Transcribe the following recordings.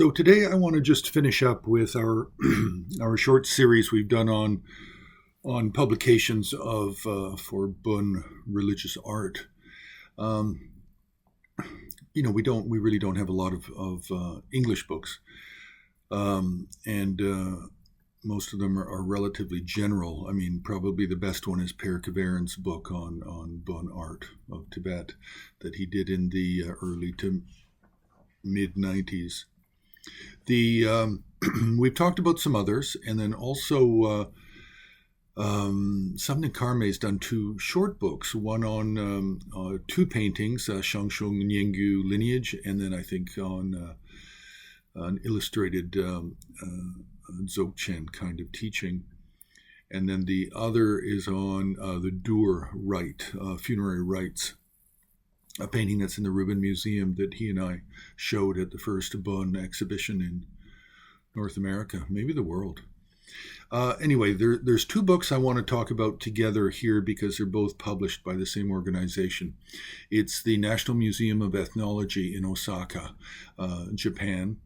So today I want to just finish up with our our short series we've done on publications of for Bun religious art. Um, we really don't have a lot of English books, and most of them are relatively general. I mean, probably the best one is Per Kvaerne's book on Bun art of Tibet that he did in the early to mid 90s. The We've talked about some others, and then also Samne Karme's done two short books. One on two paintings, Shangshung Nyinggu lineage, and then I think on an illustrated Dzogchen kind of teaching. And then the other is on the Dur rite, funerary rites. A painting that's in the Rubin Museum that he and I showed at the first Bun exhibition in North America, maybe the world. Anyway, there's two books I want to talk about together here because they're both published by the same organization. It's the National Museum of Ethnology in Osaka, Japan,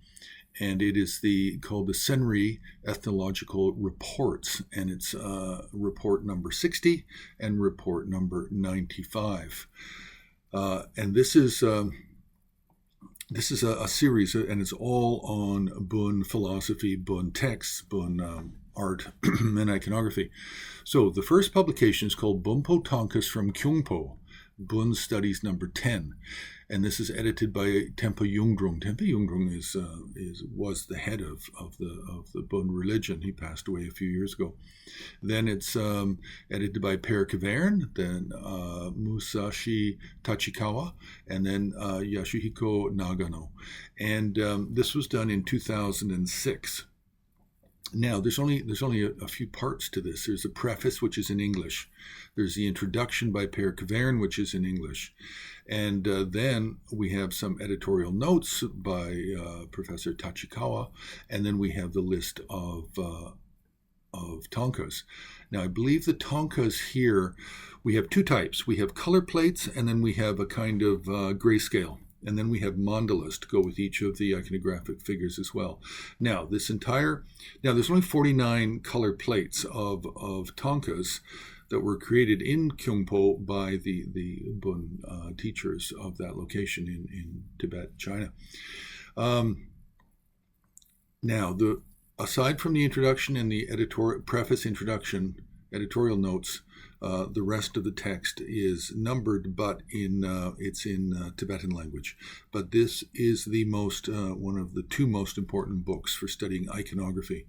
and it is called the Senri Ethnological Reports, and it's report number 60 and report number 95. And this is a series, and it's all on Bun philosophy, Bun texts, Bun art, and iconography. So the first publication is called Bonpo Thangkas From Khyungpo, Bun Studies number 10, and this is edited by Tenpa Yungdrung. Tenpa Yungdrung was the head of the Bun religion. He passed away a few years ago. Then it's edited by Per Kvaerne, then Musashi Tachikawa, and then Yasuhiko Nagano. And this was done in 2006. Now, there's only a few parts to this. There's a preface, which is in English. There's the introduction by Per Kvaerne, which is in English. And then we have some editorial notes by Professor Tachikawa, and then we have the list of thangkas. Now, I believe the thangkas here, we have two types. We have color plates, and then we have a kind of grayscale. And then we have mandalas to go with each of the iconographic figures as well. Now, there's only 49 color plates of thangkas that were created in Khyungpo by the Bun teachers of that location in Tibet, China. Now, aside from the introduction and the preface introduction, editorial notes, the rest of the text is numbered, but it's in Tibetan language. But this is the one of the two most important books for studying iconography,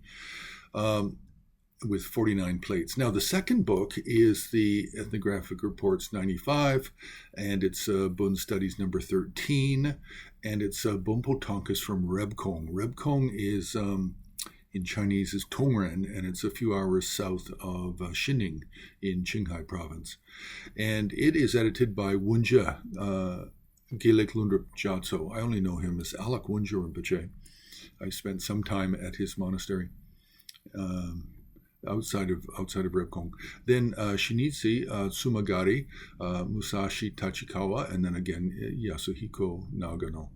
with 49 plates. Now, the second book is the Ethnographic Reports 95, and it's Bun Studies number 13, and it's Bonpo Thangkas From Rebkong. Rebkong is in Chinese is Tongren, and it's a few hours south of Xining in Qinghai province. And it is edited by Wunja Gelek Lundrup Jatso. I only know him as Alak Wunja Rinpoche. I spent some time at his monastery outside of Rebkong. Then Shin'ichi Tsumagari, Musashi Tachikawa, and then again Yasuhiko Nagano.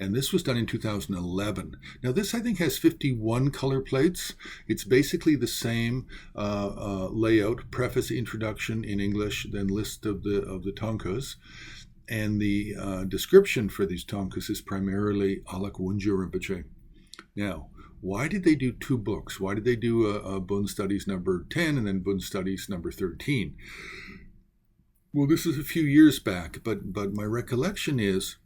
And this was done in 2011. Now this, I think, has 51 color plates. It's basically the same layout, preface, introduction in English, then list of the thangkas. And the description for these thangkas is primarily Alak Wunja Rinpoche. Now, why did they do two books? Why did they do a Bun Studies number 10 and then Bun Studies number 13? Well, this is a few years back, but my recollection is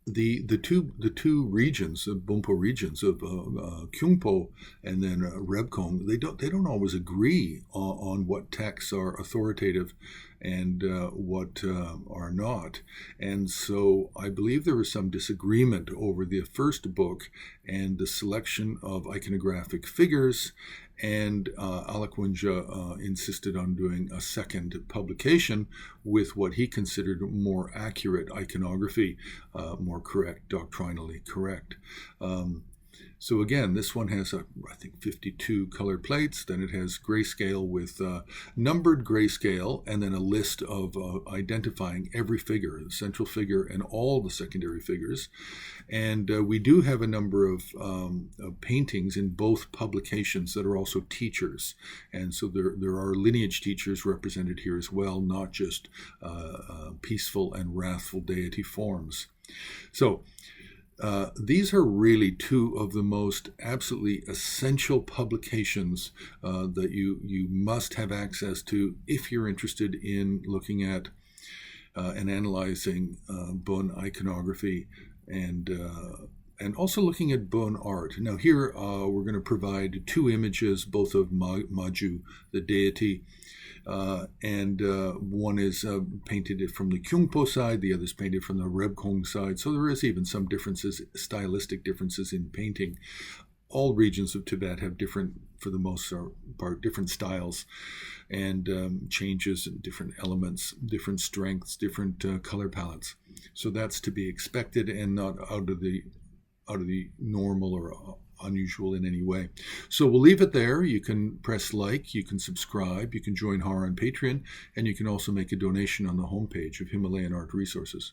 the two regions, the Bonpo regions of Khyungpo and then Rebkong, they don't always agree on what texts are authoritative and what are not. And so I believe there was some disagreement over the first book and the selection of iconographic figures, and Alak Wunja insisted on doing a second publication with what he considered more accurate iconography, more correct, doctrinally correct. So again, this one has, I think, 52 color plates. Then it has grayscale with numbered grayscale, and then a list of identifying every figure, the central figure and all the secondary figures. And we do have a number of paintings in both publications that are also teachers. And so there are lineage teachers represented here as well, not just peaceful and wrathful deity forms. So these are really two of the most absolutely essential publications that you must have access to if you're interested in looking at and analyzing Bon iconography and also looking at Bon art. Now here we're going to provide two images, both of Maju, the deity, and one is painted from the Khyungpo side, the other is painted from the Rebkong side. So there is even some differences, stylistic differences in painting. All regions of Tibet have different, for the most part, different styles and changes in different elements, different strengths, different color palettes. So that's to be expected and not out of the normal or unusual in any way. So we'll leave it there. You can press like, you can subscribe, you can join HAR on Patreon, and you can also make a donation on the homepage of Himalayan Art Resources.